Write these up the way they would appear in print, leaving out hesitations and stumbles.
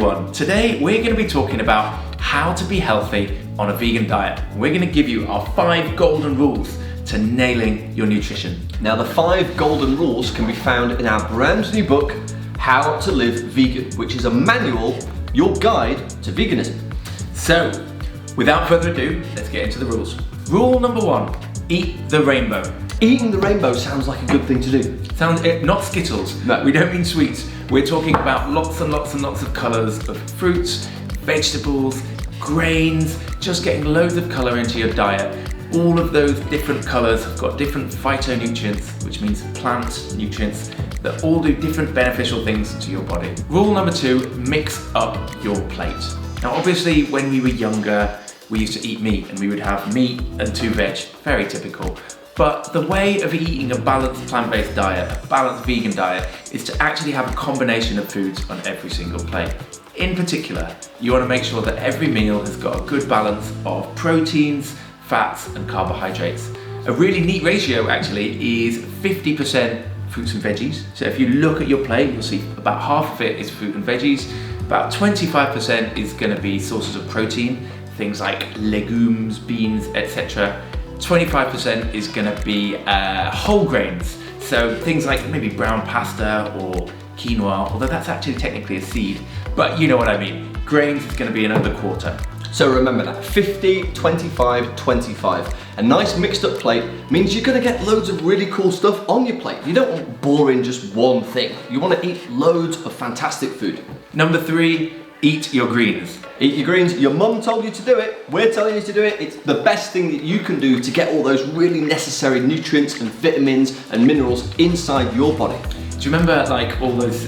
everyone. Today we're going to be talking about how to be healthy on a vegan diet. We're going to give you our 5 golden rules to nailing your nutrition. Now the 5 golden rules can be found in our brand new book, How to Live Vegan, which is a manual, your guide to veganism. So, without further ado, let's get into the rules. Rule number 1, eat the rainbow. Eating the rainbow sounds like a good thing to do. Not Skittles. No. We don't mean sweets. We're talking about lots and lots and lots of colours of fruits, vegetables, grains, just getting loads of colour into your diet. All of those different colours have got different phytonutrients, which means plant nutrients, that all do different beneficial things to your body. Rule number 2, mix up your plate. Now obviously when we were younger, we used to eat meat and we would have meat and 2 veg, very typical. But the way of eating a balanced plant-based diet, a balanced vegan diet, is to actually have a combination of foods on every single plate. In particular, you want to make sure that every meal has got a good balance of proteins, fats and carbohydrates. A really neat ratio actually is 50% fruits and veggies. So if you look at your plate, you'll see about half of it is fruit and veggies, about 25% is going to be sources of protein, things like legumes, beans, etc. 25% is going to be whole grains, so things like maybe brown pasta or quinoa, although that's actually technically a seed, but you know what I mean. Grains is going to be another quarter. So remember that, 50, 25, 25. A nice mixed up plate means you're going to get loads of really cool stuff on your plate. You don't want boring just one thing. You want to eat loads of fantastic food. Number 3, eat your greens. Eat your greens. Your mum told you to do it. We're telling you to do it. It's the best thing that you can do to get all those really necessary nutrients and vitamins and minerals inside your body. Do you remember like all those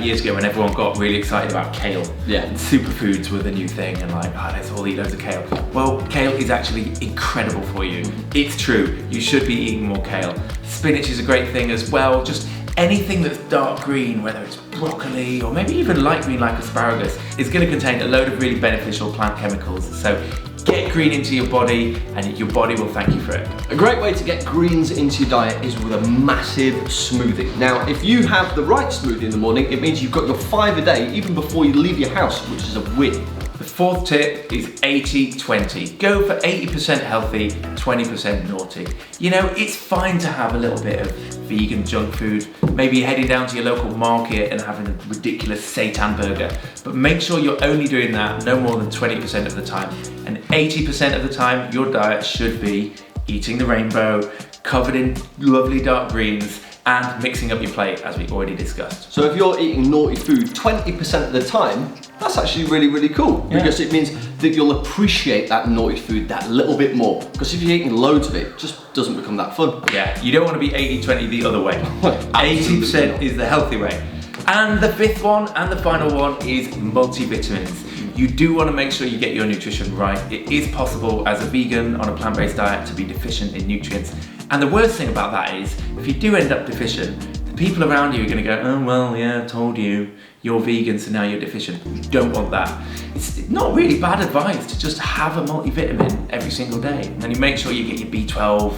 years ago when everyone got really excited about kale? Yeah. And superfoods were the new thing and like, oh, let's all eat loads of kale. Well, kale is actually incredible for you. It's true, you should be eating more kale. Spinach is a great thing as well. Just anything that's dark green, whether it's broccoli or maybe even light green like asparagus, is going to contain a load of really beneficial plant chemicals. So get green into your body and your body will thank you for it. A great way to get greens into your diet is with a massive smoothie. Now, if you have the right smoothie in the morning, it means you've got your 5 a day even before you leave your house, which is a win. The 4th tip is 80-20. Go for 80% healthy, 20% naughty. You know, it's fine to have a little bit of vegan junk food. Maybe you're heading down to your local market and having a ridiculous seitan burger. But make sure you're only doing that no more than 20% of the time. And 80% of the time, your diet should be eating the rainbow, covered in lovely dark greens, and mixing up your plate, as we already discussed. So if you're eating naughty food 20% of the time, that's actually really, really cool. Yeah. Because it means that you'll appreciate that naughty food that little bit more. Because if you're eating loads of it, it just doesn't become that fun. Yeah, you don't want to be 80-20 the other way. 80% is the healthy way. And the 5th one and the final one is multivitamins. You do want to make sure you get your nutrition right. It is possible as a vegan on a plant-based diet to be deficient in nutrients. And the worst thing about that is, if you do end up deficient, the people around you are going to go, oh well, yeah, I told you, you're vegan, so now you're deficient. You don't want that. It's not really bad advice to just have a multivitamin every single day. And you make sure you get your B12,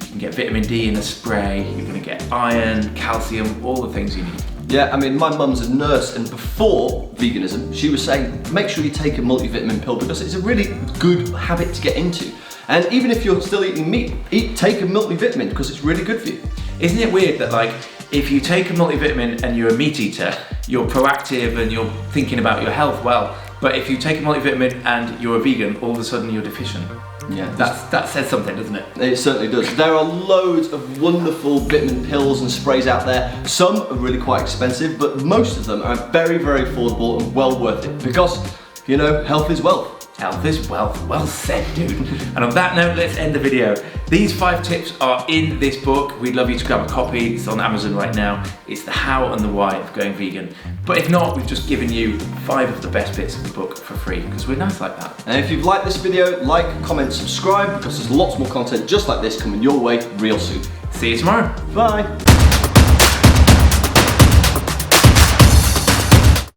you can get vitamin D in a spray, you're going to get iron, calcium, all the things you need. Yeah, I mean, my mum's a nurse, and before veganism, she was saying, make sure you take a multivitamin pill because it's a really good habit to get into. And even if you're still eating meat, take a multivitamin because it's really good for you. Isn't it weird that like, if you take a multivitamin and you're a meat eater, you're proactive and you're thinking about your health well, but if you take a multivitamin and you're a vegan, all of a sudden you're deficient. Yeah, that says something, doesn't it? It certainly does. There are loads of wonderful vitamin pills and sprays out there. Some are really quite expensive, but most of them are very, very affordable and well worth it because, you know, health is wealth. Health is wealth. Well said, dude. And on that note, let's end the video. These 5 tips are in this book. We'd love you to grab a copy. It's on Amazon right now. It's the how and the why of going vegan. But if not, we've just given you 5 of the best bits of the book for free because we're nice like that. And if you've liked this video, like, comment, subscribe because there's lots more content just like this coming your way real soon. See you tomorrow. Bye.